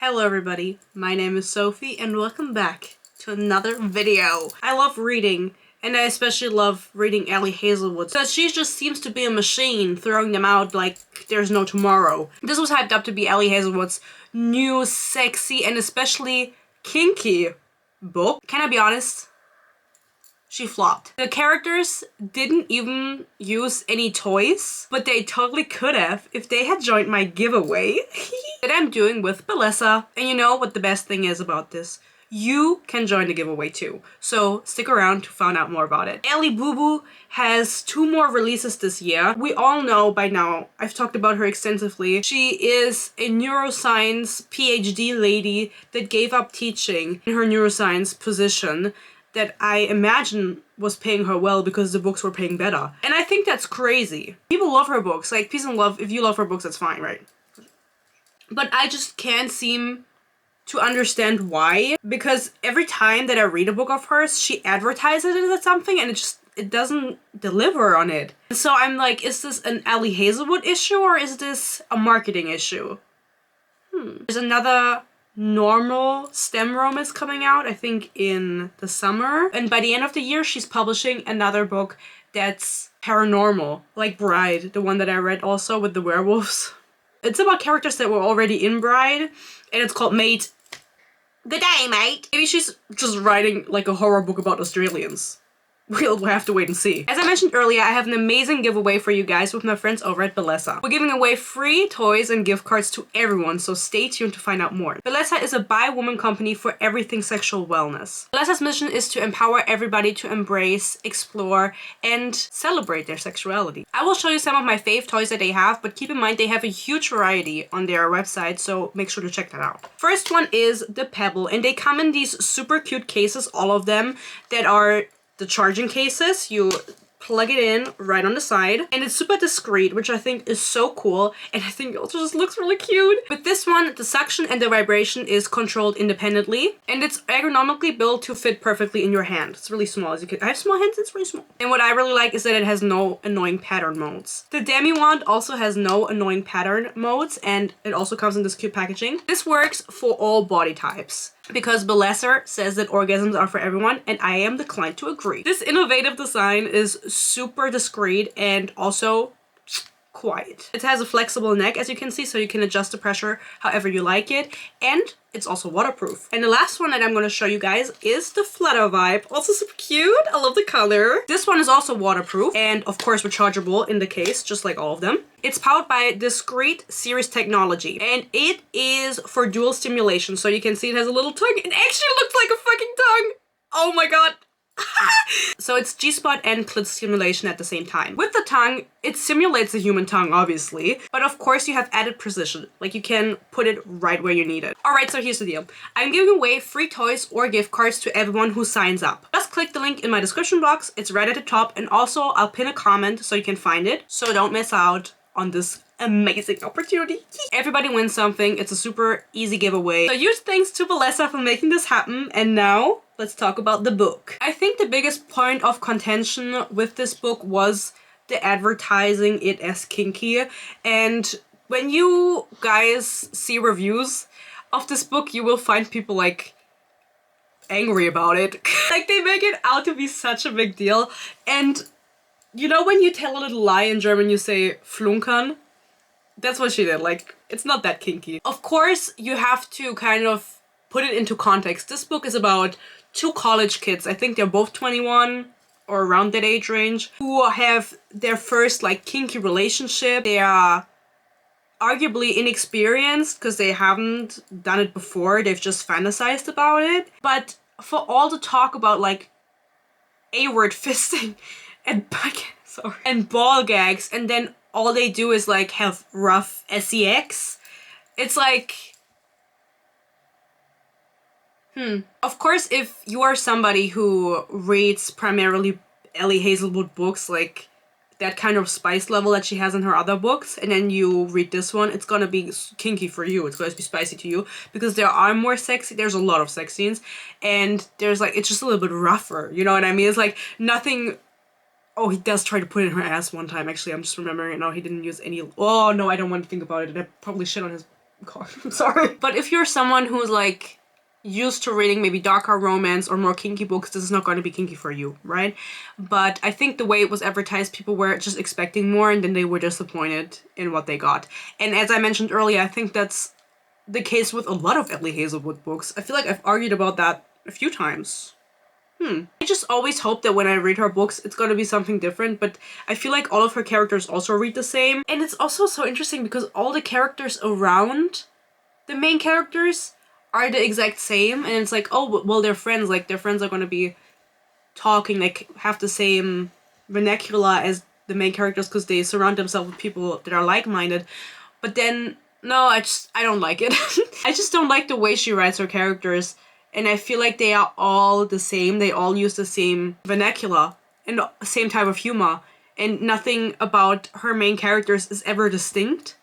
Hello everybody, my name is Sophie and welcome back to another video. I love reading, and I especially love reading Ellie Hazelwood because she just seems to be a machine, throwing them out like there's no tomorrow. This was hyped up to be Ellie Hazelwood's new, sexy, and especially kinky book. Can I be honest? She flopped. The characters didn't even use any toys, but they totally could have if they had joined my giveaway that I'm doing with Bellesa. And you know what the best thing is about this? You can join the giveaway too. So stick around to find out more about it. Ellie Boo Boo has 2 more releases this year. We all know by now, I've talked about her extensively. She is a neuroscience PhD lady that gave up teaching in her neuroscience position that I imagine was paying her well because the books were paying better. And I think that's crazy. People love her books. Like, peace and love. If you love her books, that's fine, right? But I just can't seem to understand why. Because every time that I read a book of hers, she advertises it as something and it doesn't deliver on it. So I'm like, is this an Ellie Hazelwood issue or is this a marketing issue? There's another normal STEM romance coming out, I think in the summer. And by the end of the year, she's publishing another book that's paranormal, like Bride, the one that I read also with the werewolves. It's about characters that were already in Bride, and it's called Mate. Good day, mate. Maybe she's just writing like a horror book about Australians. We'll have to wait and see. As I mentioned earlier, I have an amazing giveaway for you guys with my friends over at Bellesa. We're giving away free toys and gift cards to everyone, so stay tuned to find out more. Bellesa is a bi-woman company for everything sexual wellness. Bellesa's mission is to empower everybody to embrace, explore, and celebrate their sexuality. I will show you some of my fave toys that they have, but keep in mind they have a huge variety on their website, so make sure to check that out. First one is the Pebble, and they come in these super cute cases, all of them, that are the charging cases. You plug it in right on the side, and it's super discreet, which I think is so cool, and I think it also just looks really cute. With this one, the suction and the vibration is controlled independently, and it's ergonomically built to fit perfectly in your hand. It's really small, as you can. I have small hands, it's really small. And what I really like is that it has no annoying pattern modes. The Demi wand also has no annoying pattern modes, and it also comes in this cute packaging. This works for all body types, because Bellesa says that orgasms are for everyone, and I am inclined to agree. This innovative design is super discreet and also quiet. It has a flexible neck, as you can see, so you can adjust the pressure however you like it, and it's also waterproof. And the last one that I'm going to show you guys is the Flutter Vibe. Also super cute. I love the color. This one is also waterproof and of course rechargeable in the case, just like all of them. It's powered by discrete series technology, and it is for dual stimulation. So you can see it has a little tongue. It actually looks like a fucking tongue. Oh my god. So it's G-spot and clit stimulation at the same time. With the tongue, it simulates the human tongue, obviously, but of course you have added precision. Like, you can put it right where you need it. Alright, so here's the deal. I'm giving away free toys or gift cards to everyone who signs up. Just click the link in my description box. It's right at the top, and also I'll pin a comment so you can find it. So don't miss out on this amazing opportunity. Everybody wins something. It's a super easy giveaway. So huge thanks to Bellesa for making this happen. And now let's talk about the book. I think the biggest point of contention with this book was the advertising it as kinky. And when you guys see reviews of this book, you will find people like angry about it. Like, they make it out to be such a big deal. And you know when you tell a little lie in German, you say flunkern? That's what she did. Like, it's not that kinky. Of course, you have to kind of put it into context. This book is about 2 college kids. I think they're both 21 or around that age range, who have their first like kinky relationship. They are arguably inexperienced because they haven't done it before. They've just fantasized about it. But for all the talk about like A-word fisting and ball gags, and then all they do is like have rough sex. It's like, Of course, if you are somebody who reads primarily Ellie Hazelwood books, like that kind of spice level that she has in her other books, and then you read this one, it's gonna be kinky for you. It's gonna be spicy to you because there are more sexy, there's a lot of sex scenes, and there's like, it's just a little bit rougher, you know what I mean? It's like nothing. Oh, he does try to put it in her ass one time, actually. I'm just remembering it now. He didn't use any. Oh, no, I don't want to think about it. I probably shit on his God, I'm sorry. But if you're someone who's like used to reading maybe darker romance or more kinky books, this is not going to be kinky for you, right? But I think the way it was advertised, people were just expecting more and then they were disappointed in what they got. And as I mentioned earlier, I think that's the case with a lot of Ellie Hazelwood books. I feel like I've argued about that a few times. I just always hope that when I read her books, it's gonna be something different, but I feel like all of her characters also read the same. And it's also so interesting because all the characters around the main characters are the exact same, and it's like, oh, well, they're friends, like, their friends are gonna be talking, like, have the same vernacular as the main characters because they surround themselves with people that are like-minded. But then, no, I don't like it. I just don't like the way she writes her characters. And I feel like they are all the same. They all use the same vernacular and the same type of humor. And nothing about her main characters is ever distinct.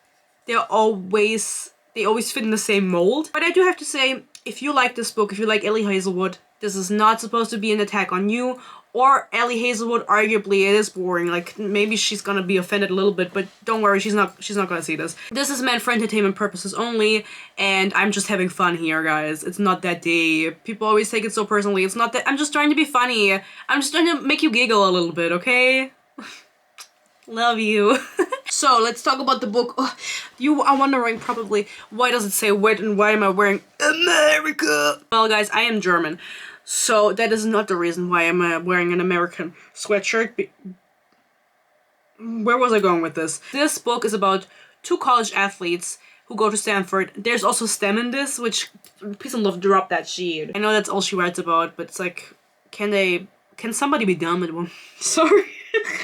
They always fit in the same mold. But I do have to say, if you like this book, if you like Ellie Hazelwood, this is not supposed to be an attack on you. Or Ellie Hazelwood, arguably, it is boring. Like, maybe she's gonna be offended a little bit, but don't worry, she's not gonna see this. This is meant for entertainment purposes only, and I'm just having fun here, guys. It's not that deep. People always take it so personally. It's not that. I'm just trying to be funny. I'm just trying to make you giggle a little bit, okay? Love you. So, let's talk about the book. Oh, you are wondering probably, why does it say wet and why am I wearing America? Well, guys, I am German. So that is not the reason why I'm wearing an American sweatshirt. Where was I going with this? This book is about two college athletes who go to Stanford. There's also STEM in this, which, please don't love, drop that shit. I know that's all she writes about, but it's like, can somebody be dumb at one? Sorry.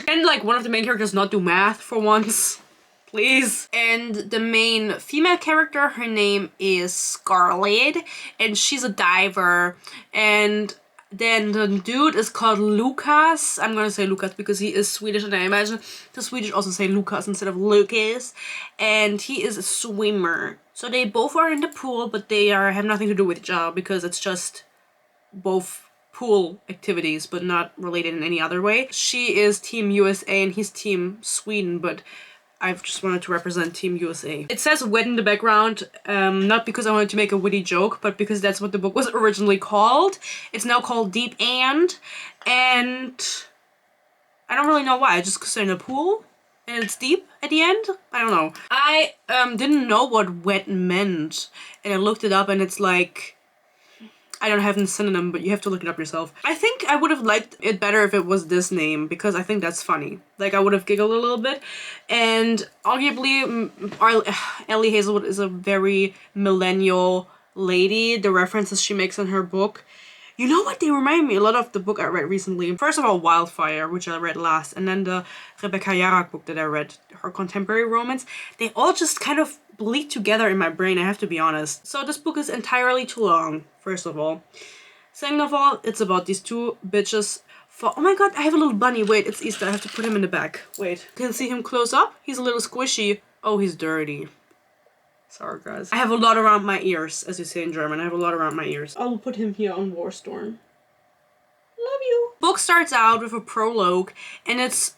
Can like one of the main characters not do math for once? Please. And the main female character, her name is Scarlett, and she's a diver. And then the dude is called Lucas. I'm gonna say Lucas because he is Swedish, and I imagine the Swedish also say Lucas instead of Lucas. And he is a swimmer. So they both are in the pool, but they have nothing to do with each other because it's just both pool activities, but not related in any other way. She is Team USA and he's Team Sweden, but I've just wanted to represent Team USA. It says wet in the background, not because I wanted to make a witty joke, but because that's what the book was originally called. It's now called Deep and I don't really know why, just because they're in a pool and it's deep at the end? I don't know. I didn't know what wet meant, and I looked it up and it's like, I don't have a synonym, but you have to look it up yourself. I think I would have liked it better if it was this name, because I think that's funny. Like, I would have giggled a little bit. And arguably, Ellie Hazelwood is a very millennial lady. The references she makes in her book, you know what? They remind me a lot of the book I read recently. First of all, Wildfire, which I read last, and then the Rebecca Yarrak book that I read, her contemporary romance. They all just kind of bleed together in my brain, I have to be honest. So this book is entirely too long, first of all. Second of all, it's about these two bitches. Oh my god, I have a little bunny. Wait, it's Easter. I have to put him in the back. Wait, can you see him close up? He's a little squishy. Oh, he's dirty. Sorry, guys. I have a lot around my ears, as you say in German. I have a lot around my ears. I'll put him here on Warstorm. Love you. Book starts out with a prologue, and it's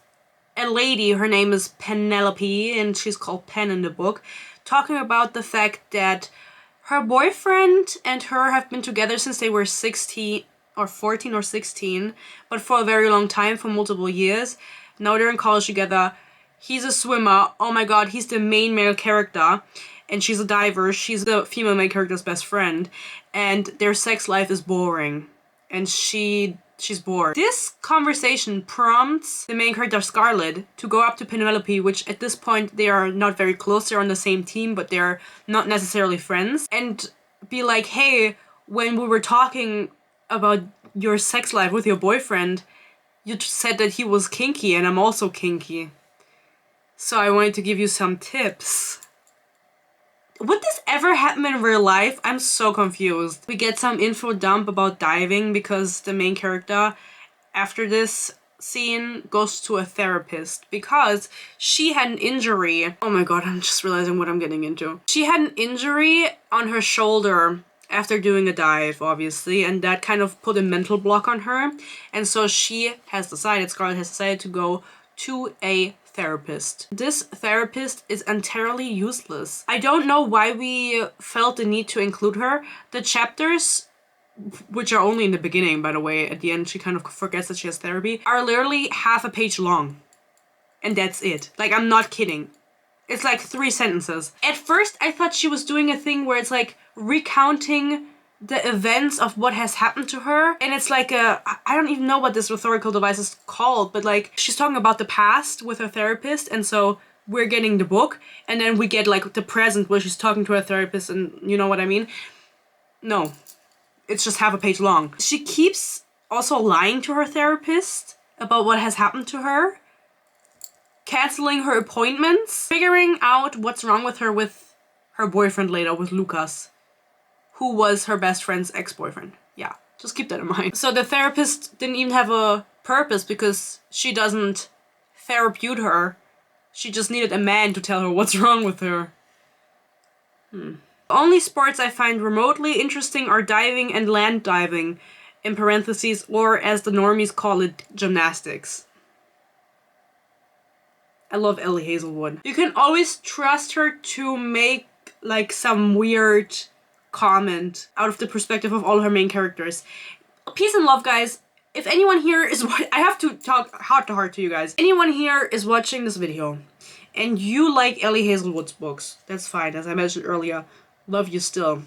a lady. Her name is Penelope, and she's called Pen in the book, talking about the fact that her boyfriend and her have been together since they were 16 or 14 or 16, but for a very long time, for multiple years. Now they're in college together. He's a swimmer. Oh my god, he's the main male character. And she's a diver. She's the female main character's best friend. And their sex life is boring. And she's bored. This conversation prompts the main character Scarlett to go up to Penelope, which at this point they are not very close. They're on the same team, but they're not necessarily friends. And be like, hey, when we were talking about your sex life with your boyfriend, you said that he was kinky and I'm also kinky. So I wanted to give you some tips. Would this ever happen in real life? I'm so confused. We get some info dump about diving because the main character, after this scene, goes to a therapist because she had an injury. Oh my god, I'm just realizing what I'm getting into. She had an injury on her shoulder after doing a dive, obviously, and that kind of put a mental block on her. And so Scarlett has decided to go to a therapist. This therapist is entirely useless. I don't know why we felt the need to include her. The chapters, which are only in the beginning, by the way, at the end she kind of forgets that she has therapy, are literally half a page long. And that's it. Like, I'm not kidding. It's like 3 sentences. At first, I thought she was doing a thing where it's like recounting the events of what has happened to her. And it's like I don't even know what this rhetorical device is called, but like she's talking about the past with her therapist. And so we're getting the book and then we get like the present where she's talking to her therapist, and you know what I mean? No, it's just half a page long. She keeps also lying to her therapist about what has happened to her, canceling her appointments, figuring out what's wrong with her boyfriend later, with Lucas, who was her best friend's ex-boyfriend. Yeah, just keep that in mind. So the therapist didn't even have a purpose because she doesn't therapeute her. She just needed a man to tell her what's wrong with her. The only sports I find remotely interesting are diving and land diving, in parentheses, or as the normies call it, gymnastics. I love Ellie Hazelwood. You can always trust her to make like some weird comment out of the perspective of all her main characters. Peace and love, guys. If anyone here is I have to talk heart to heart to you guys. Anyone here is watching this video and you like Ellie Hazelwood's books, that's fine. As I mentioned earlier, love you still.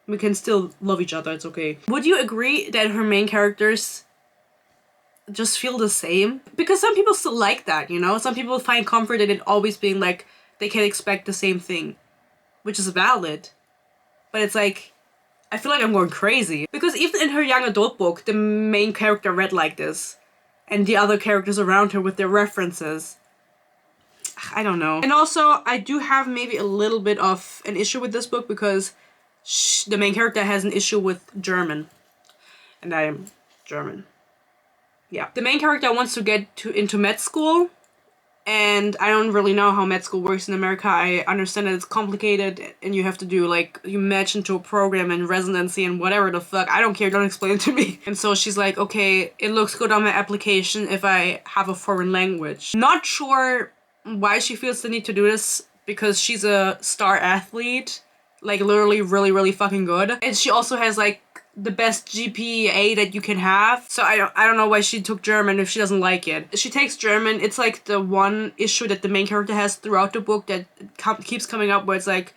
We can still love each other, it's okay. Would you agree that her main characters just feel the same? Because some people still like that, you know? Some people find comfort in it always being like they can expect the same thing, which is valid. But it's like, I feel like I'm going crazy. Because even in her young adult book, the main character read like this. And the other characters around her with their references. I don't know. And also, I do have maybe a little bit of an issue with this book because the main character has an issue with German. And I am German. Yeah. The main character wants to get into med school. And I don't really know how med school works in America. I understand that it's complicated and you have to do like, you match into a program and residency and whatever the fuck. I don't care, don't explain it to me. And so she's like, okay, it looks good on my application if I have a foreign language. Not sure why she feels the need to do this, because she's a star athlete, like literally really fucking good. And she also has like the best GPA that you can have. So I don't know why she took German if she doesn't like it. She takes German. It's like the one issue that the main character has throughout the book that keeps coming up, where it's like,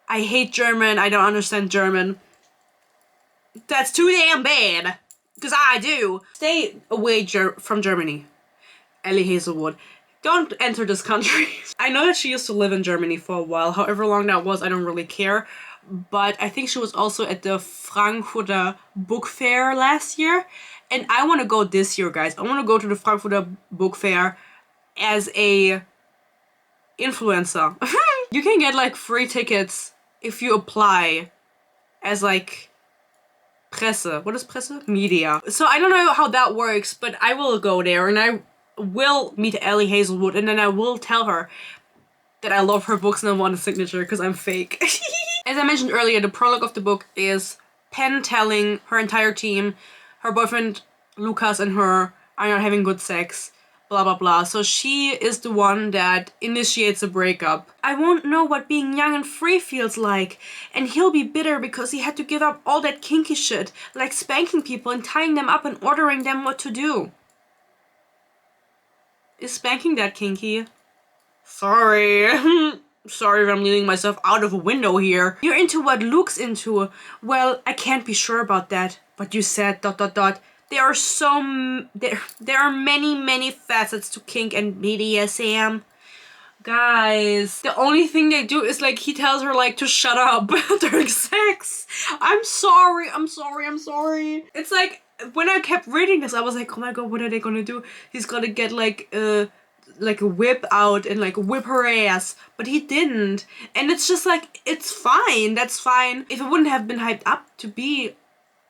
I hate German, I don't understand German. That's too damn bad, because I do. Stay away from Germany, Ellie Hazelwood. Don't enter this country. I know that she used to live in Germany for a while. However long that was, I don't really care. But I think she was also at the Frankfurter Book Fair last year. And I want to go this year, guys. I want to go to the Frankfurter Book Fair as a influencer. You can get like free tickets if you apply as like Presse. What is Presse? Media. So I don't know how that works, but I will go there and I will meet Ellie Hazelwood and then I will tell her that I love her books and I want a signature because I'm fake. As I mentioned earlier, the prologue of the book is Pen telling her entire team her boyfriend Lucas and her are not having good sex, blah blah blah. So she is the one that initiates a breakup. I won't know what being young and free feels like, and he'll be bitter because he had to give up all that kinky shit, like spanking people and tying them up and ordering them what to do. Is spanking that kinky? Sorry. Sorry if I'm leaning myself out of a window here. You're into what Luke's into. Well, I can't be sure about that. But you said ... There are many facets to kink and BDSM. Guys, the only thing they do is like he tells her like to shut up during sex. I'm sorry. It's like when I kept reading this, I was like, oh my god, what are they gonna do? He's gonna get like a whip out and like whip her ass, but he didn't. And it's just like, it's fine, that's fine. If it wouldn't have been hyped up to be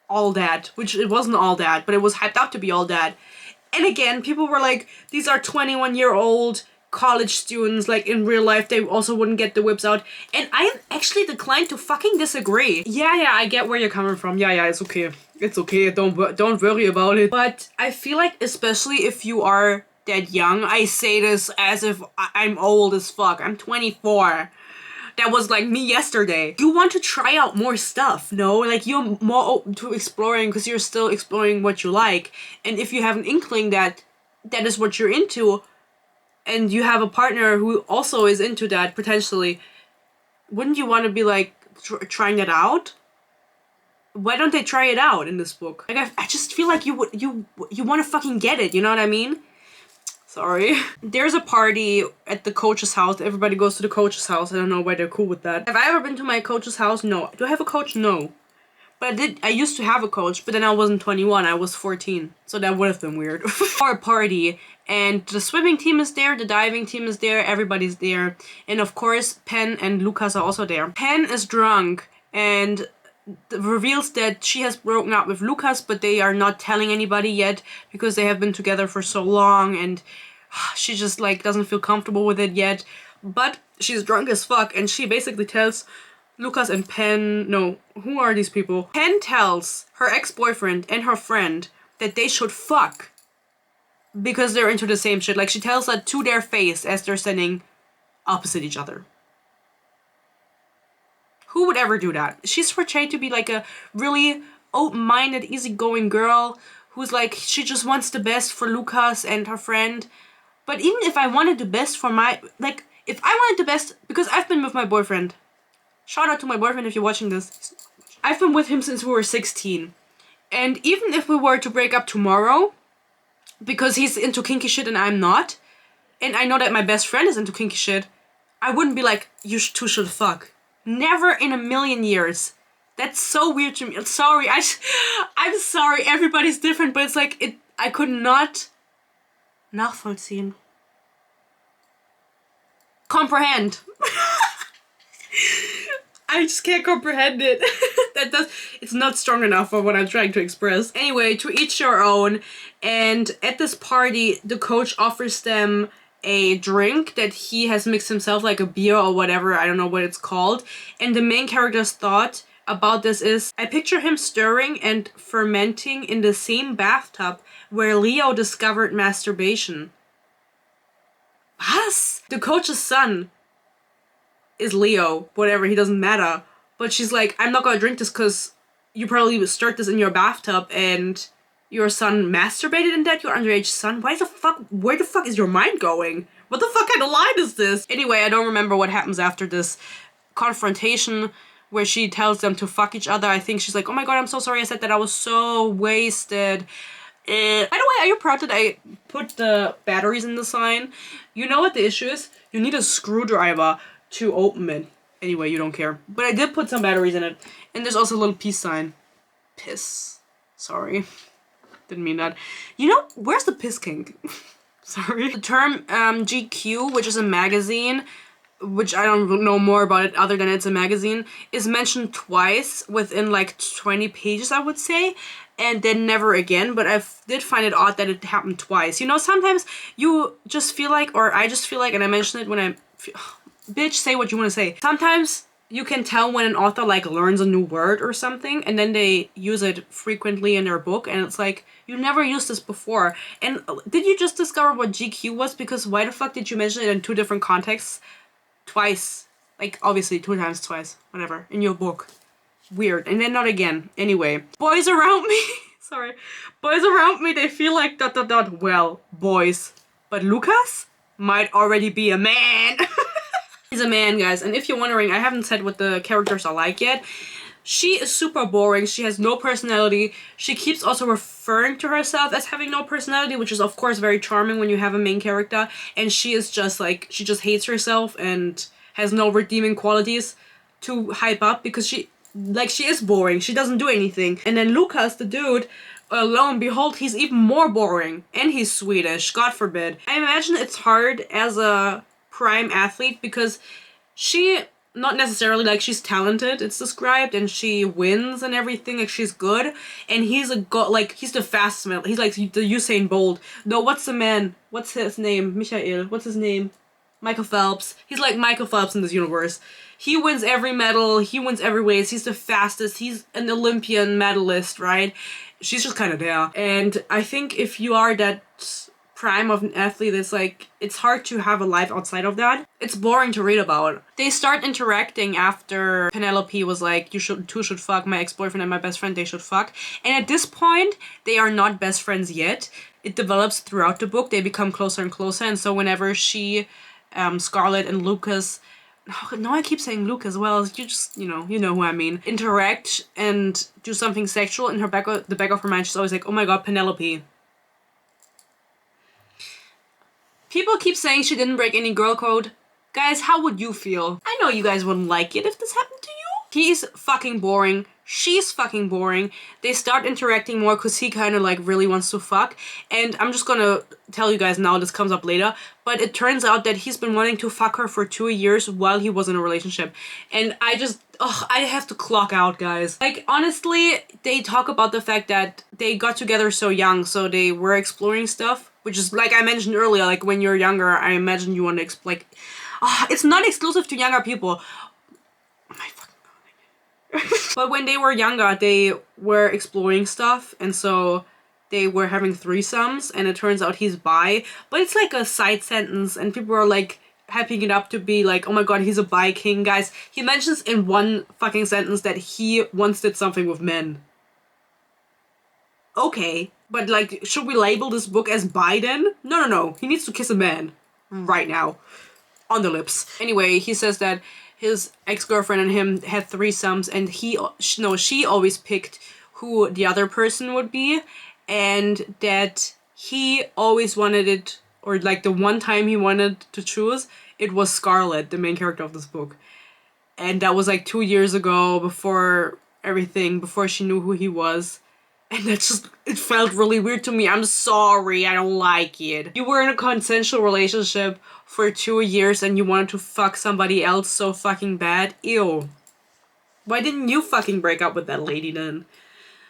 all that, which it wasn't all that, but it was hyped up to be all that. And again, people were like, these are 21-year-old college students, like in real life they also wouldn't get the whips out. And I actually declined to fucking disagree. Yeah, I get where you're coming from. Yeah, it's okay. It's okay, don't worry about it. But I feel like, especially if you are that young. I say this as if I'm old as fuck. I'm 24. That was like me yesterday. You want to try out more stuff, no? Like, you're more open to exploring because you're still exploring what you like. And if you have an inkling that that is what you're into, and you have a partner who also is into that, potentially, wouldn't you want to be like trying that out? Why don't they try it out in this book? Like, I just feel like you want to fucking get it, you know what I mean? Sorry. There's a party at the coach's house. Everybody goes to the coach's house. I don't know why they're cool with that. Have I ever been to my coach's house? No. Do I have a coach? No. But I used to have a coach, but then I wasn't 21, I was 14. So that would have been weird. Or a party, and the swimming team is there, the diving team is there, everybody's there. And of course, Pen and Lucas are also there. Pen is drunk and reveals that she has broken up with Lucas, but they are not telling anybody yet because they have been together for so long, and she just like doesn't feel comfortable with it yet. But she's drunk as fuck, and she basically tells Lucas and Pen, no, who are these people? Pen tells her ex-boyfriend and her friend that they should fuck because they're into the same shit. Like, she tells that to their face as they're standing opposite each other. Who would ever do that? She's portrayed to be like a really open-minded, easygoing girl who's like, she just wants the best for Lucas and her friend. But even if I wanted the best for my, like, if I wanted the best, because I've been with my boyfriend. Shout out to my boyfriend if you're watching this. I've been with him since we were 16. And even if we were to break up tomorrow, because he's into kinky shit and I'm not, and I know that my best friend is into kinky shit, I wouldn't be like, you two should fuck. Never in a million years. That's so weird to me. I'm sorry. I'm sorry. Everybody's different, but it's like, I could not nachvollziehen. Comprehend. I just can't comprehend it. It's not strong enough for what I'm trying to express. Anyway, to each your own. And at this party, the coach offers them a drink that he has mixed himself, like a beer or whatever, I don't know what it's called. And the main character's thought about this is, I picture him stirring and fermenting in the same bathtub where Leo discovered masturbation. Was? The coach's son is Leo, whatever, he doesn't matter. But she's like, I'm not gonna drink this because you probably stirred this in your bathtub and your son masturbated in that, your underage son? Where the fuck is your mind going? What the fuck kind of line is this? Anyway, I don't remember what happens after this confrontation where she tells them to fuck each other. I think she's like, oh my god, I'm so sorry I said that, I was so wasted. By the way, are you proud that I put the batteries in the sign? You know what the issue is? You need a screwdriver to open it. Anyway, you don't care. But I did put some batteries in it. And there's also a little peace sign. Piss. Sorry. Didn't mean that. You know, where's the piss king? Sorry. The term GQ, which is a magazine, which I don't know more about it other than it's a magazine, is mentioned twice within like 20 pages, I would say. And then never again, but I did find it odd that it happened twice. You know, sometimes you just feel like, or I just feel like, and I mentioned it when I feel, bitch, say what you want to say. Sometimes you can tell when an author like learns a new word or something and then they use it frequently in their book and it's like, you never used this before. And did you just discover what GQ was? Because why the fuck did you mention it in two different contexts? Twice. Like, obviously, 2 times twice. Whatever. In your book. Weird. And then not again. Anyway. Boys around me. Sorry. Boys around me, they feel like ... Well, boys. But Lucas might already be a man. He's a man, guys. And if you're wondering, I haven't said what the characters are like yet. She is super boring. She has no personality. She keeps also referring to herself as having no personality, which is of course very charming when you have a main character. And she is just like, she just hates herself and has no redeeming qualities to hype up because she is boring. She doesn't do anything. And then Lucas, the dude, lo and behold, he's even more boring. And he's Swedish, God forbid. I imagine it's hard as a prime athlete because she, not necessarily like she's talented, it's described, and she wins and everything, like she's good, and he's he's the fastest man, he's like the Usain Bolt. No, what's the man, what's his name, Michael, what's his name, Michael Phelps. He's like Michael Phelps in this universe. He wins every medal, he wins every race, he's the fastest, he's an Olympian medalist, right? She's just kind of there. And I think if you are that prime of an athlete, it's like, it's hard to have a life outside of that. It's boring to read about. They start interacting after Penelope was like, two should fuck, my ex-boyfriend and my best friend, they should fuck. And at this point, they are not best friends yet. It develops throughout the book. They become closer and closer, and so whenever she, Scarlett and Lucas, no, I keep saying Lucas, well, you just, you know who I mean, interact and do something sexual, in the back of her mind, she's always like, oh my god, Penelope. People keep saying she didn't break any girl code. Guys, how would you feel? I know you guys wouldn't like it if this happened to you. He's fucking boring. She's fucking boring. They start interacting more because he kind of like really wants to fuck. And I'm just gonna tell you guys now, this comes up later, but it turns out that he's been wanting to fuck her for 2 years while he was in a relationship. And I just, I have to clock out, guys. Like, honestly, they talk about the fact that they got together so young, so they were exploring stuff, which is, like I mentioned earlier, like when you're younger, I imagine you want to like, it's not exclusive to younger people. My fucking god. But when they were younger, they were exploring stuff, and so they were having threesomes, and it turns out he's bi, but it's like a side sentence, and people are like hyping it up to be like, oh my god, he's a bi king. Guys, he mentions in one fucking sentence that he once did something with men. Okay, but like, should we label this book as bi then? No, he needs to kiss a man right now on the lips. Anyway, he says that his ex-girlfriend and him had threesomes, and she always picked who the other person would be, and that he always wanted it, or like the one time he wanted to choose, it was Scarlett, the main character of this book. And that was like 2 years ago, before everything, before she knew who he was. And that's just, it felt really weird to me. I'm sorry, I don't like it. You were in a consensual relationship for 2 years and you wanted to fuck somebody else so fucking bad? Ew. Why didn't you fucking break up with that lady then?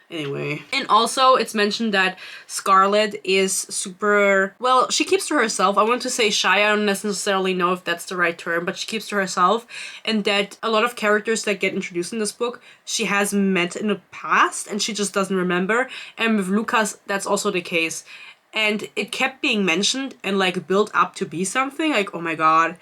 Anyway. And also, it's mentioned that Scarlett is super, well, she keeps to herself. I want to say shy, I don't necessarily know if that's the right term, but she keeps to herself. And that a lot of characters that get introduced in this book, she has met in the past and she just doesn't remember. And with Lucas, that's also the case. And it kept being mentioned and like built up to be something like, oh my god,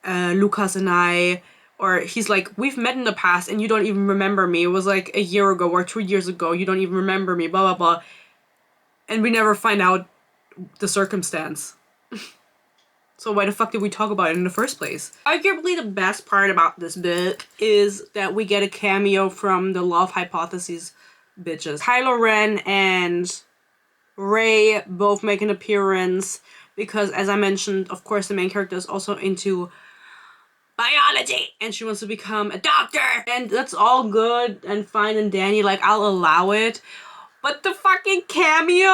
Lucas and I, or he's like, we've met in the past and you don't even remember me. It was like a year ago or 2 years ago. You don't even remember me, blah, blah, blah. And we never find out the circumstance. So why the fuck did we talk about it in the first place? Arguably the best part about this book is that we get a cameo from the Love Hypothesis bitches. Kylo Ren and Rey both make an appearance because, as I mentioned, of course the main character is also into biology and she wants to become a doctor, and that's all good and fine and dandy, like I'll allow it, but the fucking cameo,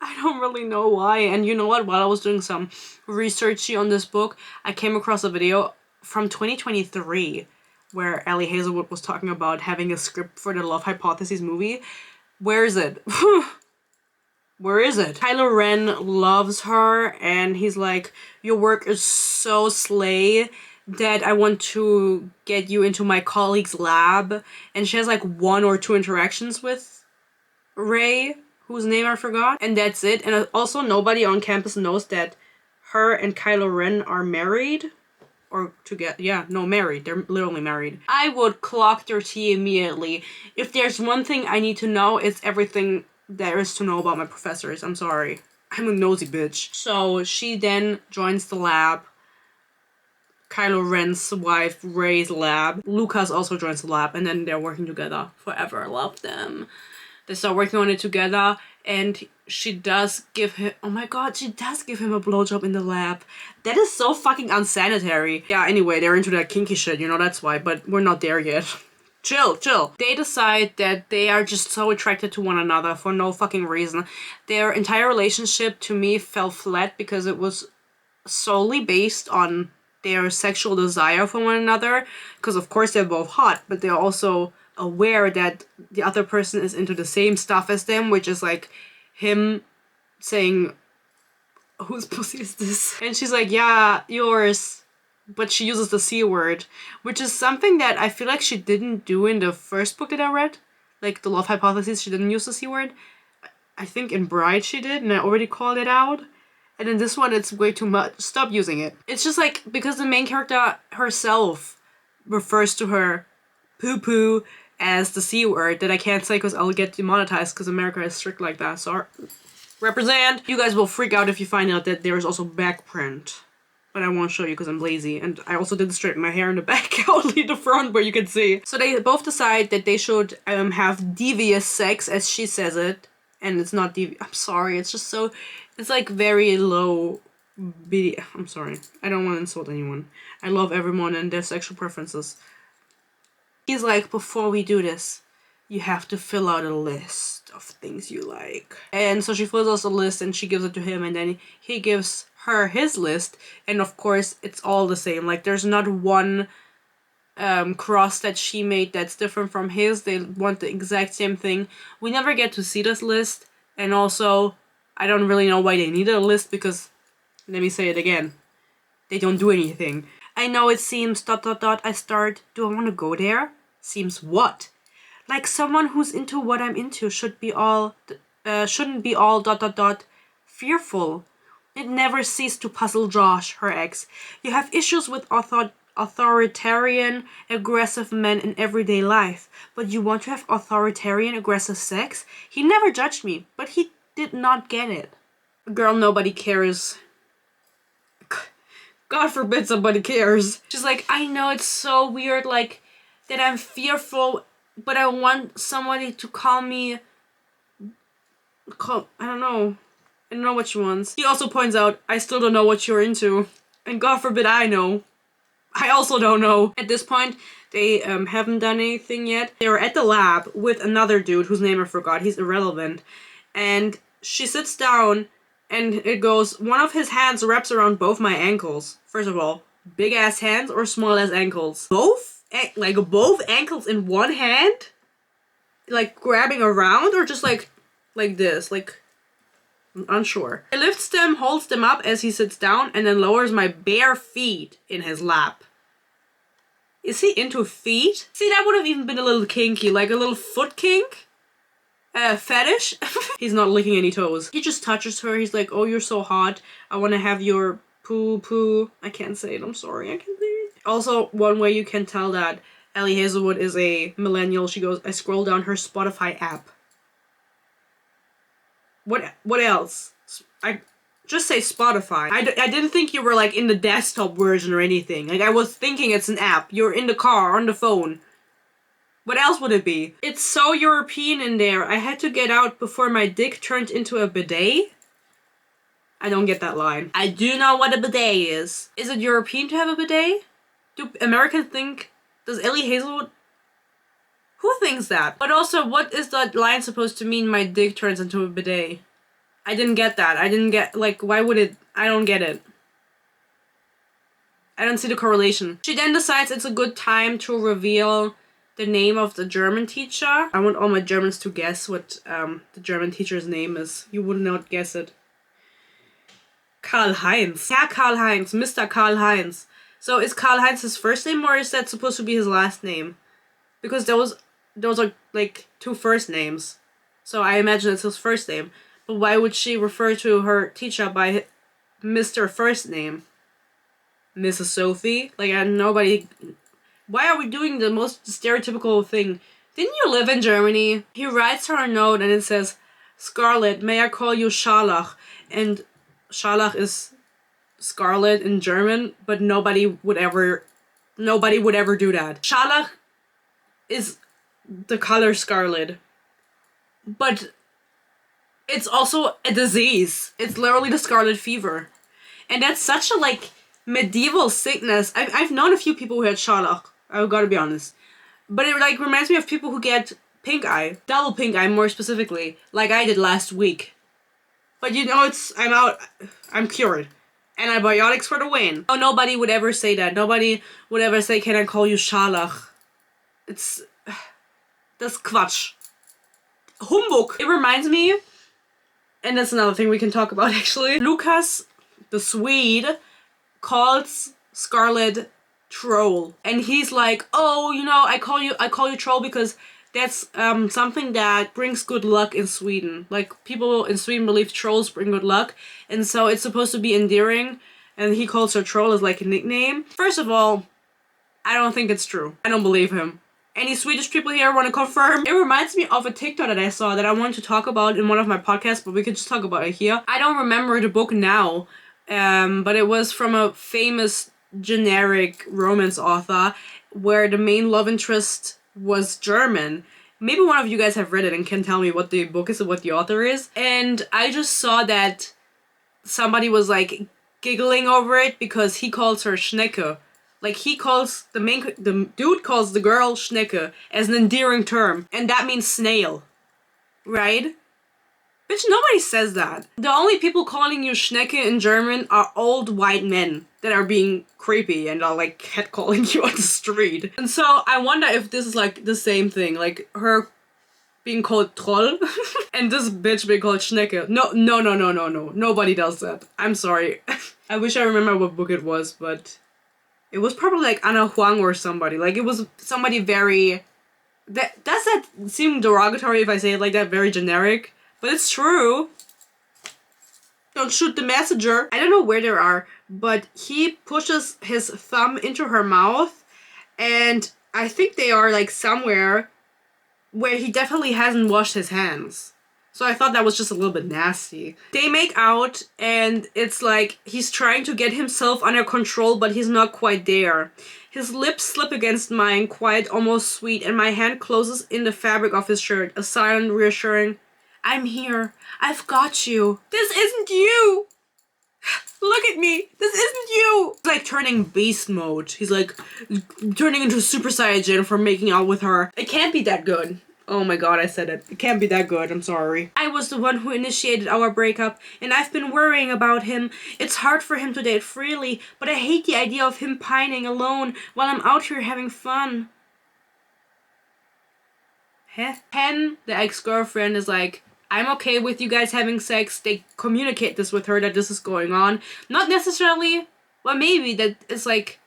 I don't really know why. And you know what, while I was doing some researchy on this book, I came across a video from 2023 where Ellie Hazelwood was talking about having a script for the Love Hypothesis movie. Where is it? Where is it? Kylo Ren loves her and he's like, your work is so slay that I want to get you into my colleague's lab. And she has like 1 or 2 interactions with Rey, whose name I forgot, and that's it. And also nobody on campus knows that her and Kylo Ren are married, or together. Yeah, no, married. They're literally married. I would clock their tea immediately. If there's one thing I need to know, it's everything there is to know about my professors. I'm sorry. I'm a nosy bitch. So she then joins the lab. Kylo Ren's wife, Rey's lab. Lucas also joins the lab, and then they're working together forever. I love them. They start working on it together, and she does give him, oh my god, she does give him a blowjob in the lab. That is so fucking unsanitary. Yeah, anyway, they're into that kinky shit, you know, that's why, but we're not there yet. Chill. They decide that they are just so attracted to one another for no fucking reason. Their entire relationship, to me, fell flat because it was solely based on their sexual desire for one another, because of course they're both hot, but they're also aware that the other person is into the same stuff as them, which is like him saying, whose pussy is this? And she's like, yeah, yours, but she uses the C word, which is something that I feel like she didn't do in the first book that I read, like the Love Hypothesis. She didn't use the C word. I think in Bride she did, and I already called it out. And in this one, it's way too much. Stop using it. It's just like, because the main character herself refers to her poo-poo as the C word that I can't say because I'll get demonetized because America is strict like that. So represent. You guys will freak out if you find out that there is also back print. But I won't show you because I'm lazy. And I also didn't straighten my hair in the back, only the front where you can see. So they both decide that they should have devious sex, as she says it. And it's not devious. I'm sorry, it's just so... It's like very low... I'm sorry. I don't want to insult anyone. I love everyone and their sexual preferences. He's like, before we do this, you have to fill out a list of things you like. And so she fills out a list and she gives it to him, and then he gives her his list, and of course it's all the same. Like, there's not one cross that she made that's different from his. They want the exact same thing. We never get to see this list, and also I don't really know why they needed a list because, let me say it again, they don't do anything. I know it seems ... I start, do I want to go there? Seems what? Like someone who's into what I'm into shouldn't be all fearful. It never ceased to puzzle Josh, her ex. You have issues with authoritarian, aggressive men in everyday life, but you want to have authoritarian, aggressive sex? He never judged me, but he did not get it. Girl, nobody cares. God forbid somebody cares. She's like, I know it's so weird, like, that I'm fearful, but I want somebody to call me... I don't know. I don't know what she wants. He also points out, I still don't know what you're into. And God forbid I know. I also don't know. At this point, they haven't done anything yet. They were at the lab with another dude whose name I forgot. He's irrelevant. And she sits down and it goes, one of his hands wraps around both my ankles. First of all, big ass hands or small ass ankles? Both? Like both ankles in one hand? Like grabbing around, or just like this? Like, I'm unsure. He lifts them, holds them up as he sits down, and then lowers my bare feet in his lap. Is he into feet? See, that would have even been a little kinky, like a little foot kink? Fetish? He's not licking any toes. He just touches her. He's like, oh, you're so hot. I want to have your poo. I can't say it. I'm sorry. I can't say it. Also, one way you can tell that Ellie Hazelwood is a millennial, she goes, I scroll down her Spotify app. What else? I just say Spotify. I didn't think you were like in the desktop version or anything. Like, I was thinking it's an app. You're in the car, on the phone. What else would it be? It's so European in there. I had to get out before my dick turned into a bidet. I don't get that line. I do know what a bidet is. Is it European to have a bidet? Do Americans think... Does Ellie Hazelwood... Who thinks that? But also, what is that line supposed to mean, my dick turns into a bidet? I didn't get that. I didn't get... Like, why would it... I don't get it. I don't see the correlation. She then decides it's a good time to reveal the name of the German teacher. I want all my Germans to guess what the German teacher's name is. You would not guess it. Karl-Heinz. Herr Karl-Heinz. Mr. Karl-Heinz. So is Karl-Heinz his first name, or is that supposed to be his last name? Because those are like two first names. So I imagine it's his first name. But why would she refer to her teacher by Mr. First Name? Mrs. Sophie? Like, nobody... Why are we doing the most stereotypical thing? Didn't you live in Germany? He writes her a note and it says, Scarlet, may I call you Scharlach? And Scharlach is scarlet in German, but nobody would ever do that. Scharlach is the color scarlet. But it's also a disease. It's literally the scarlet fever. And that's such a, like, medieval sickness. I've known a few people who had Scharlach. I've got to be honest. But it, like, reminds me of people who get pink eye. Double pink eye, more specifically. Like I did last week. But you know, I'm out. I'm cured. Antibiotics for the win. Oh, nobody would ever say that. Nobody would ever say, can I call you Scharlach? It's... That's Quatsch. Humbug. It reminds me, and that's another thing we can talk about actually. Lucas, the Swede, calls Scarlet Troll. And he's like, oh, you know, I call you Troll because That's something that brings good luck in Sweden. Like, people in Sweden believe trolls bring good luck, and so it's supposed to be endearing, and he calls her troll as like a nickname. First of all, I don't think it's true. I don't believe him. Any Swedish people here want to confirm? It reminds me of a TikTok that I saw that I wanted to talk about in one of my podcasts, but we could just talk about it here. I don't remember the book now, but it was from a famous generic romance author where the main love interest was German. Maybe one of you guys have read it and can tell me what the book is and what the author is. And I just saw that somebody was like giggling over it because he calls her Schnecke. Like, the dude calls the girl Schnecke as an endearing term, and that means snail, right? Bitch, nobody says that. The only people calling you Schnecke in German are old white men that are being creepy and are like catcalling you on the street. And so I wonder if this is like the same thing, like her being called Troll and this bitch being called Schnecke. No, nobody does that. I'm sorry. I wish I remember what book it was, but it was probably like Anna Huang or somebody. Like, it was somebody very... Does that seem derogatory if I say it like that? Very generic? But it's true. Don't shoot the messenger. I don't know where they are, but he pushes his thumb into her mouth, and I think they are like somewhere where he definitely hasn't washed his hands. So I thought that was just a little bit nasty. They make out, and it's like he's trying to get himself under control, but he's not quite there. His lips slip against mine, quiet, almost sweet, and my hand closes in the fabric of his shirt, a silent, reassuring, "I'm here. I've got you. This isn't you. Look at me. This isn't you." He's like turning beast mode. He's like turning into Super Saiyan for making out with her. It can't be that good. Oh my god, I said it. It can't be that good, I'm sorry. I was the one who initiated our breakup, and I've been worrying about him. It's hard for him to date freely, but I hate the idea of him pining alone while I'm out here having fun. Hen, the ex-girlfriend, is like, I'm okay with you guys having sex. They communicate this with her that this is going on. Not necessarily, well, maybe that it's like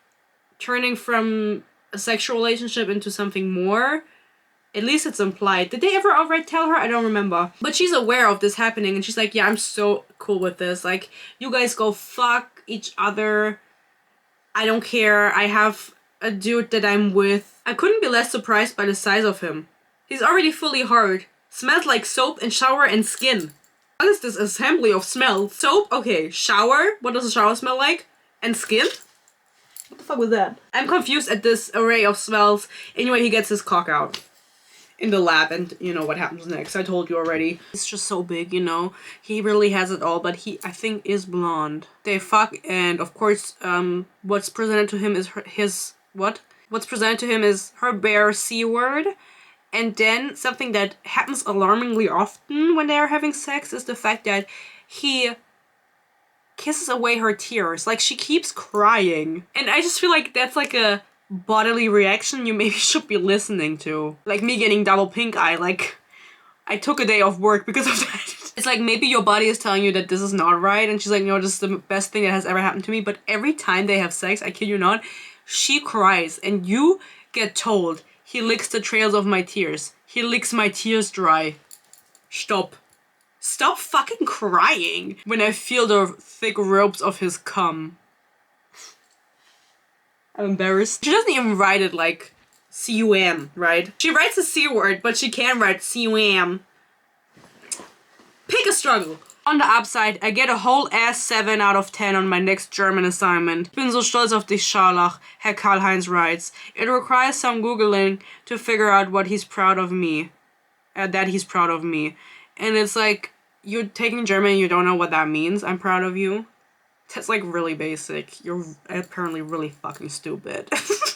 turning from a sexual relationship into something more. At least it's implied. Did they ever outright tell her? I don't remember. But she's aware of this happening, and she's like, yeah, I'm so cool with this. Like, you guys go fuck each other. I don't care. I have a dude that I'm with. I couldn't be less surprised by the size of him. He's already fully hard. Smells like soap and shower and skin. What is this assembly of smells? Soap? Okay. Shower? What does a shower smell like? And skin? What the fuck was that? I'm confused at this array of smells. Anyway, he gets his cock out in the lab, and you know what happens next. I told you already. It's just so big, you know. He really has it all, but he, I think, is blonde. They fuck, and of course, what's presented to him is What's presented to him is her bare C word. And then something that happens alarmingly often when they are having sex is the fact that he kisses away her tears. Like, she keeps crying. And I just feel like that's like a bodily reaction you maybe should be listening to. Like me getting double pink eye. Like, I took a day off work because of that. It's like maybe your body is telling you that this is not right. And she's like, no, this is the best thing that has ever happened to me. But every time they have sex, I kid you not, she cries. And you get told, he licks the trails of my tears. He licks my tears dry. Stop. Stop fucking crying when I feel the thick ropes of his cum. I'm embarrassed. She doesn't even write it like C-U-M, right? She writes the C word, but she can't write C-U-M. Pick a struggle. On the upside, I get a whole ass 7 out of 10 on my next German assignment. Bin so stolz auf dich, Scharlach, Herr Karl-Heinz writes. It requires some Googling to figure out what he's proud of me. That he's proud of me. And it's like, you're taking German and you don't know what that means. I'm proud of you. That's like really basic. You're apparently really fucking stupid.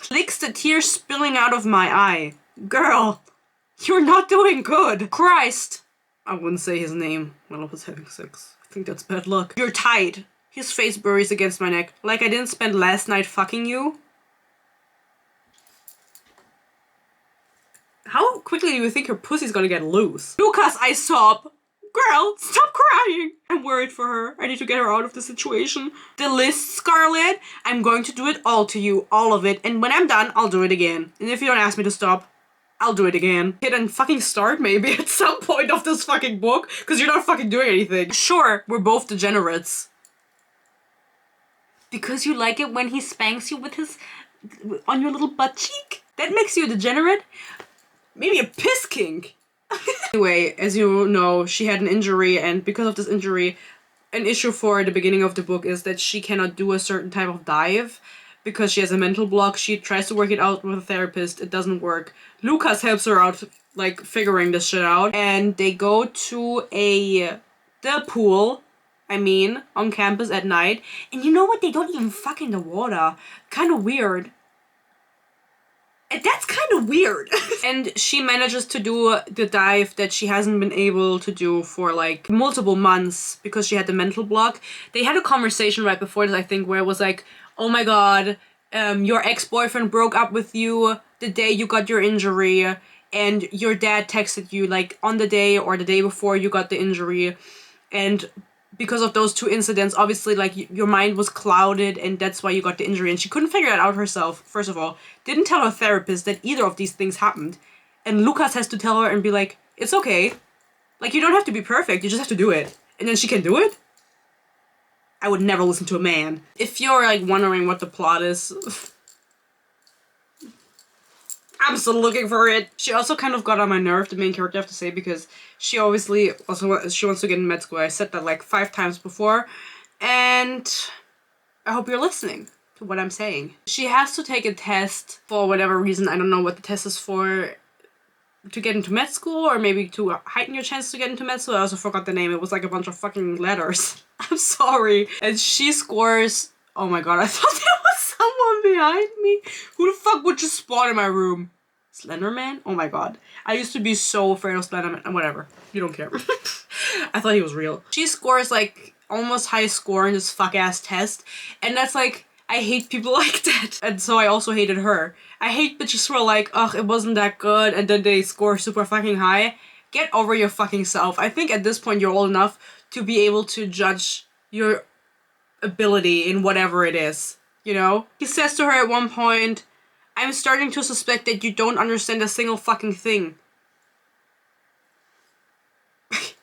Licks the tears spilling out of my eye. Girl, you're not doing good. Christ. I wouldn't say his name while I was having sex. I think that's bad luck. You're tight. His face buries against my neck. Like I didn't spend last night fucking you. How quickly do you think your pussy's gonna get loose? Lucas, I sob. Girl, stop crying. I'm worried for her. I need to get her out of the situation. The list, Scarlett. I'm going to do it all to you. All of it. And when I'm done, I'll do it again. And if you don't ask me to stop, I'll do it again. Hit and fucking start maybe at some point of this fucking book, because you're not fucking doing anything. Sure, we're both degenerates. Because you like it when he spanks you with his... on your little butt cheek? That makes you a degenerate? Maybe a piss kink. Anyway, as you know, she had an injury, and because of this injury, an issue for the beginning of the book is that she cannot do a certain type of dive because she has a mental block. She tries to work it out with a therapist. It doesn't work. Lucas helps her out, like, figuring this shit out. And they go to the pool, on campus at night. And you know what? They don't even fuck in the water. Kind of weird. That's kind of weird. And she manages to do the dive that she hasn't been able to do for like multiple months because she had the mental block. They had a conversation right before this, I think, where it was like, oh my god, your ex-boyfriend broke up with you the day you got your injury, and your dad texted you like on the day or the day before you got the injury, and because of those two incidents, obviously, like, your mind was clouded and that's why you got the injury. And she couldn't figure that out herself, first of all. Didn't tell her therapist that either of these things happened. And Lucas has to tell her and be like, it's okay. Like, you don't have to be perfect, you just have to do it. And then she can do it? I would never listen to a man. If you're, like, wondering what the plot is... I'm still looking for it. She also kind of got on my nerve, the main character, I have to say, because she obviously also she wants to get in med school. I said that like 5 times before, and I hope you're listening to what I'm saying. She has to take a test for whatever reason. I don't know what the test is for, to get into med school, or maybe to heighten your chance to get into med school. I also forgot the name. It was like a bunch of fucking letters. I'm sorry. And she scores... Oh my god, I thought there was someone behind me. Who the fuck would just spawn in my room? Slenderman? Oh my god. I used to be so afraid of Slenderman. Whatever. You don't care. I thought he was real. She scores like almost high score in this fuck ass test. And that's like, I hate people like that. And so I also hated her. I hate bitches who are like, ugh, it wasn't that good, and then they score super fucking high. Get over your fucking self. I think at this point you're old enough to be able to judge your ability in whatever it is, you know? He says to her at one point, I'm starting to suspect that you don't understand a single fucking thing.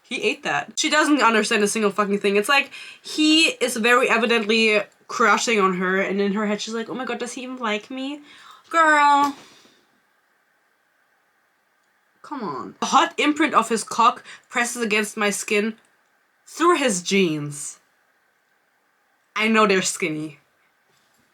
He ate that. She doesn't understand a single fucking thing. It's like, he is very evidently crushing on her, and in her head she's like, oh my god, does he even like me? Girl. Come on. The hot imprint of his cock presses against my skin through his jeans. I know they're skinny.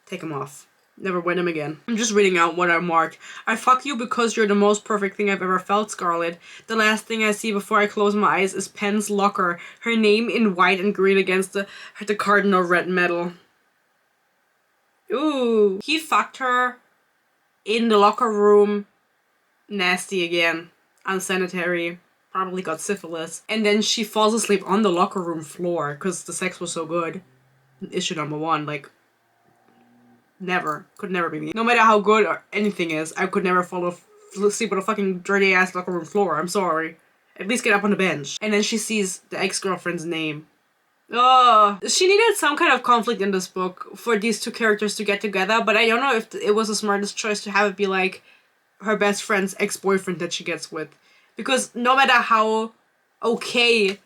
Take them off. Never wear them again. I'm just reading out what I marked. I fuck you because you're the most perfect thing I've ever felt, Scarlet. The last thing I see before I close my eyes is Pen's locker. Her name in white and green against the cardinal red metal. Ooh. He fucked her in the locker room. Nasty again. Unsanitary. Probably got syphilis. And then she falls asleep on the locker room floor because the sex was so good. Issue number 1, like, never. Could never be me. No matter how good or anything is, I could never fall asleep on a fucking dirty ass locker room floor. I'm sorry. At least get up on the bench. And then she sees the ex-girlfriend's name. Ugh. She needed some kind of conflict in this book for these two characters to get together, but I don't know if it was the smartest choice to have it be like her best friend's ex-boyfriend that she gets with. Because no matter how okay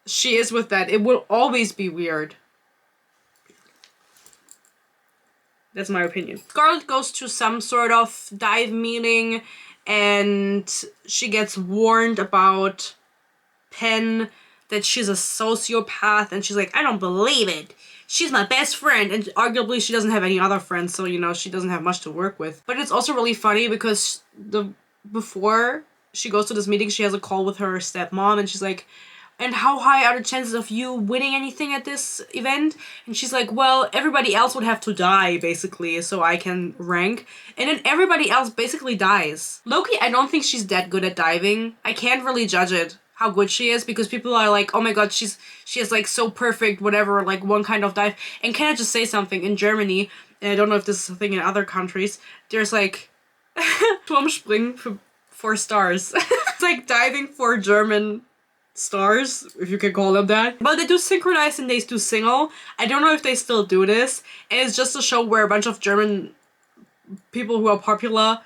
she is with that, it will always be weird. That's my opinion. Scarlet goes to some sort of dive meeting, and she gets warned about Pen, that she's a sociopath, and she's like, I don't believe it. She's my best friend, and arguably she doesn't have any other friends, so, you know, she doesn't have much to work with. But it's also really funny because before she goes to this meeting, she has a call with her stepmom, and she's like, and how high are the chances of you winning anything at this event? And she's like, well, everybody else would have to die, basically, so I can rank. And then everybody else basically dies. Loki, I don't think she's that good at diving. I can't really judge it, how good she is, because people are like, oh my god, she has like so perfect, whatever, like one kind of dive. And can I just say something? In Germany, and I don't know if this is a thing in other countries, there's like, Turmspringen for 4 stars. It's like diving for German stars, if you can call them that. But they do synchronize and they do single. I don't know if they still do this. And it's just a show where a bunch of German people who are popular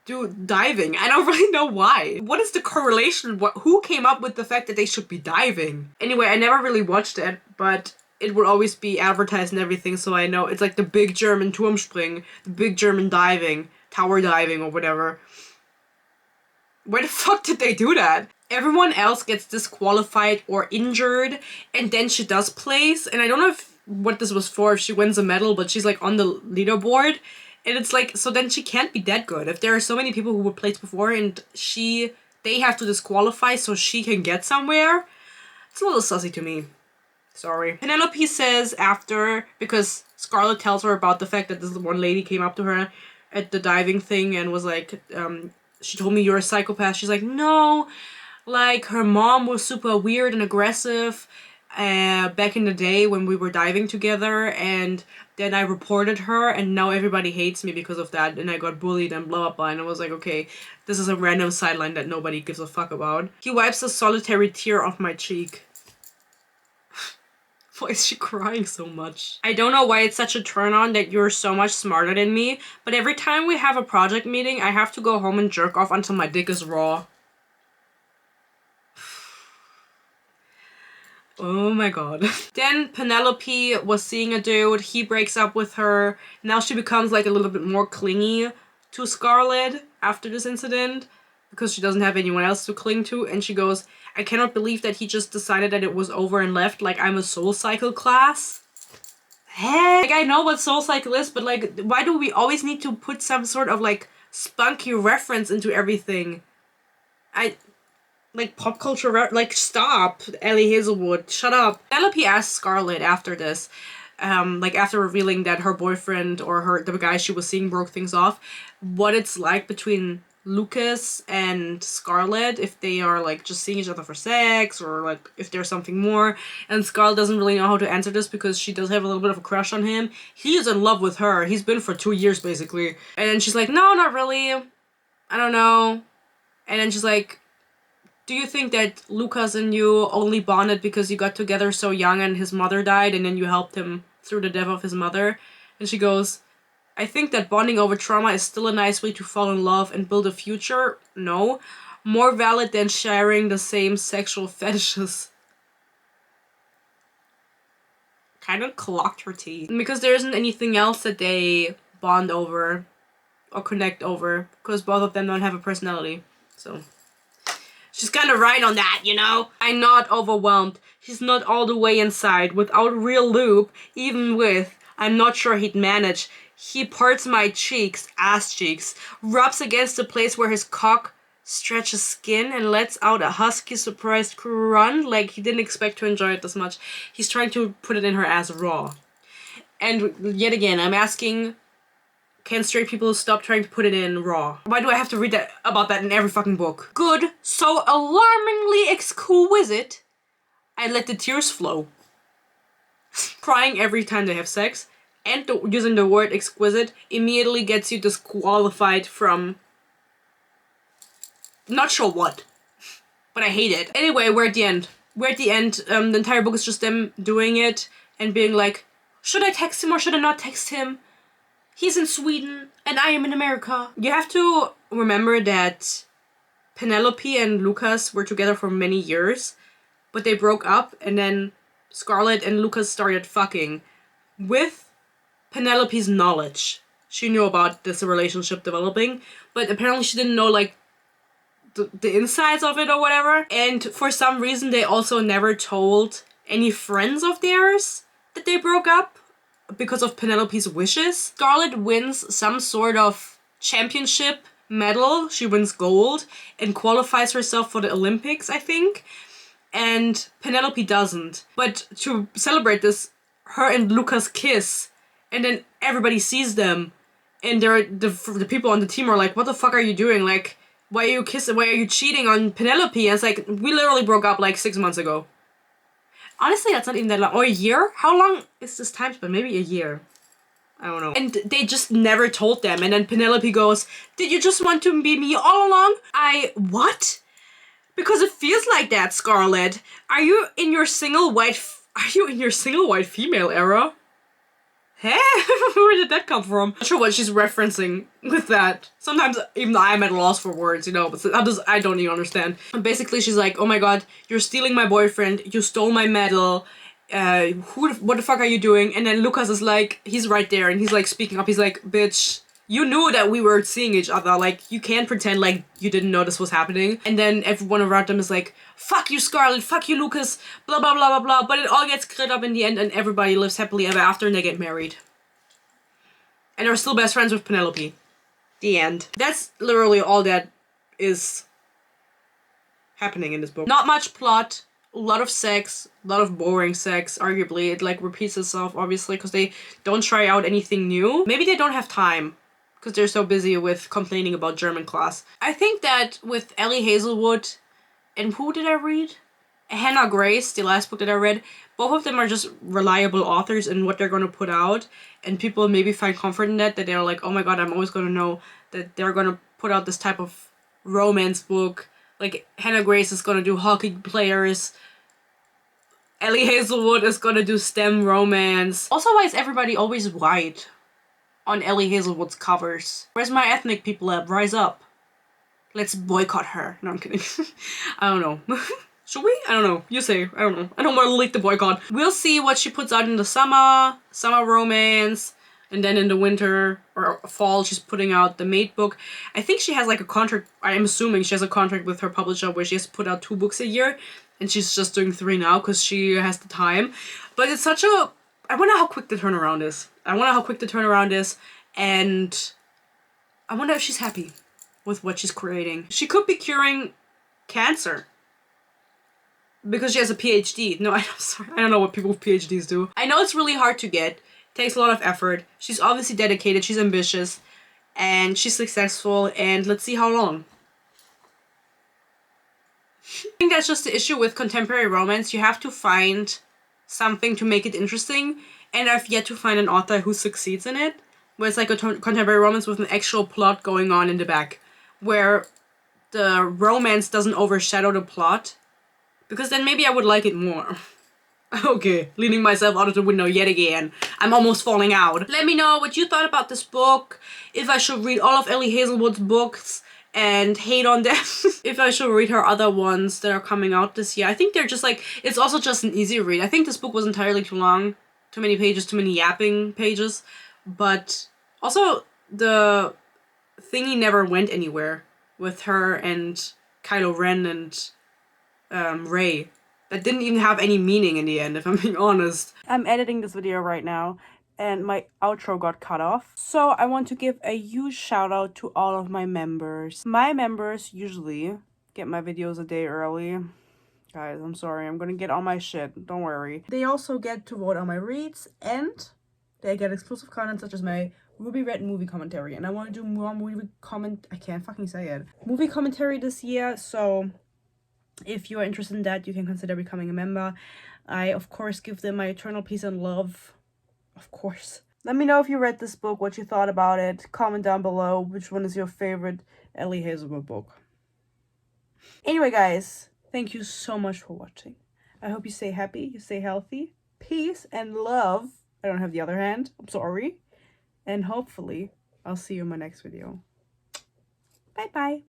do diving. I don't really know why. What is the correlation? Who came up with the fact that they should be diving? Anyway, I never really watched it, but it would always be advertised and everything, so I know. It's like the big German Turmspringen, the big German diving, tower diving or whatever. Where the fuck did they do that? Everyone else gets disqualified or injured, and then she does place, and I don't know what this was for, if she wins a medal, but she's like on the leaderboard, and it's like, so then she can't be that good. If there are so many people who were placed before and they have to disqualify so she can get somewhere, it's a little sussy to me. Sorry. Penelope says after, because Scarlett tells her about the fact that this one lady came up to her at the diving thing and was like, she told me you're a psychopath. She's like, no, like her mom was super weird and aggressive back in the day when we were diving together, and then I reported her and now everybody hates me because of that, and I got bullied and blah blah blah, and I was like, okay, this is a random sideline that nobody gives a fuck about. He wipes a solitary tear off my cheek. Why is she crying so much? I don't know why it's such a turn on that you're so much smarter than me, but every time we have a project meeting, I have to go home and jerk off until my dick is raw. Oh my god. Then Penelope was seeing a dude, he breaks up with her. Now she becomes like a little bit more clingy to Scarlett after this incident because she doesn't have anyone else to cling to, and she goes, I cannot believe that he just decided that it was over and left, like I'm a Soul Cycle class. Heck, like I know what Soul Cycle is, but like why do we always need to put some sort of like spunky reference into everything? Like pop culture, like stop, Ellie Hazelwood, shut up. Penelope asks Scarlett after this, like after revealing that her boyfriend or the guy she was seeing broke things off, what it's like between Lucas and Scarlett, if they are like just seeing each other for sex or like if there's something more. And Scarlett doesn't really know how to answer this because she does have a little bit of a crush on him. He is in love with her. He's been for 2 years basically. And then she's like, no, not really. I don't know. And then she's like, do you think that Lucas and you only bonded because you got together so young and his mother died and then you helped him through the death of his mother? And she goes, I think that bonding over trauma is still a nice way to fall in love and build a future. No. More valid than sharing the same sexual fetishes. Kind of clocked her teeth. Because there isn't anything else that they bond over or connect over. Because both of them don't have a personality. So she's kind of right on that, you know? I'm not overwhelmed. He's not all the way inside. Without real lube, even with, I'm not sure he'd manage. He parts my cheeks, ass cheeks, rubs against the place where his cock stretches skin and lets out a husky surprised grunt like he didn't expect to enjoy it this much. He's trying to put it in her ass raw. And yet again, I'm asking, can straight people stop trying to put it in raw? Why do I have to read about that in every fucking book? Good, so alarmingly exquisite, I let the tears flow. Crying every time they have sex and using the word exquisite immediately gets you disqualified from not sure what, but I hate it. Anyway, we're at the end. The entire book is just them doing it and being like, should I text him or should I not text him? He's in Sweden and I am in America. You have to remember that Penelope and Lucas were together for many years, but they broke up and then Scarlett and Lucas started fucking with Penelope's knowledge. She knew about this relationship developing, but apparently she didn't know like the insides of it or whatever. And for some reason they also never told any friends of theirs that they broke up because of Penelope's wishes. Scarlett wins some sort of championship medal. She wins gold and qualifies herself for the Olympics, I think. And Penelope doesn't. But to celebrate this, her and Lucas kiss. And then everybody sees them. And the people on the team are like, what the fuck are you doing? Like, why are you kissing? Why are you cheating on Penelope? And it's like, we literally broke up like 6 months ago. Honestly, that's not even that long. Or a year? How long is this time span? Maybe a year. I don't know. And they just never told them. And then Penelope goes, did you just want to be me all along? What? Because it feels like that, Scarlett. Are you in your single white female era? Huh? Where did that come from? Not sure what she's referencing with that. Sometimes even I'm at a loss for words, you know, but I don't even understand. And basically she's like, oh my god, you're stealing my boyfriend, you stole my medal, what the fuck are you doing? And then Lucas is like, he's right there and he's like speaking up, he's like, bitch, you knew that we were seeing each other, like, you can't pretend like you didn't know this was happening. And then everyone around them is like, fuck you Scarlett, fuck you Lucas, blah blah blah blah blah, but it all gets cleared up in the end and everybody lives happily ever after and they get married. And are still best friends with Penelope. The end. That's literally all that is happening in this book. Not much plot, a lot of sex, a lot of boring sex, arguably. It like repeats itself, obviously, because they don't try out anything new. Maybe they don't have time, because they're so busy with complaining about German class. I think that with Ellie Hazelwood, and who did I read? Hannah Grace, the last book that I read, both of them are just reliable authors in what they're going to put out, and people maybe find comfort in that they're like, oh my god, I'm always going to know that they're going to put out this type of romance book. Like, Hannah Grace is going to do hockey players, Ellie Hazelwood is going to do STEM romance. Also, why is everybody always white on Ellie Hazelwood's covers? Where's my ethnic people at? Rise up. Let's boycott her. No, I'm kidding. I don't know. Should we? I don't know. You say. I don't know. I don't want to leak the boycott. We'll see what she puts out in the summer romance, and then in the winter or fall she's putting out the Maid book. I think she has like a contract, I'm assuming she has a contract with her publisher where she has to put out 2 books a year, and she's just doing 3 now because she has the time. But it's such a... I wonder how quick the turnaround is. And I wonder if she's happy with what she's creating. She could be curing cancer. Because she has a PhD. No, I'm sorry. I don't know what people with PhDs do. I know it's really hard to get. It takes a lot of effort. She's obviously dedicated. She's ambitious. And she's successful. And let's see how long. I think that's just the issue with contemporary romance. You have to find something to make it interesting. And I've yet to find an author who succeeds in it. Where it's like a contemporary romance with an actual plot going on in the back. Where the romance doesn't overshadow the plot. Because then maybe I would like it more. Okay, leaning myself out of the window yet again. I'm almost falling out. Let me know what you thought about this book. If I should read all of Ellie Hazelwood's books and hate on them. If I should read her other ones that are coming out this year. I think they're just like, it's also just an easy read. I think this book was entirely too long. Too many pages, too many yapping pages. But also, the thingy never went anywhere with her and Kylo Ren and Ray. That didn't even have any meaning in the end, if I'm being honest. I'm editing this video right now, and my outro got cut off. So I want to give a huge shout out to all of my members. My members usually get my videos a day early. Guys, I'm sorry, I'm gonna get all my shit, don't worry. They also get to vote on my reads, and they get exclusive content such as my Ruby Red movie commentary. And I want to do more movie I can't fucking say it. Movie commentary this year, so if you are interested in that, you can consider becoming a member. I, of course, give them my eternal peace and love. Of course. Let me know if you read this book, what you thought about it. Comment down below which one is your favorite Ellie Hazelwood book. Anyway, guys, thank you so much for watching. I hope you stay happy, you stay healthy. Peace and love. I don't have the other hand. I'm sorry. And hopefully, I'll see you in my next video. Bye-bye.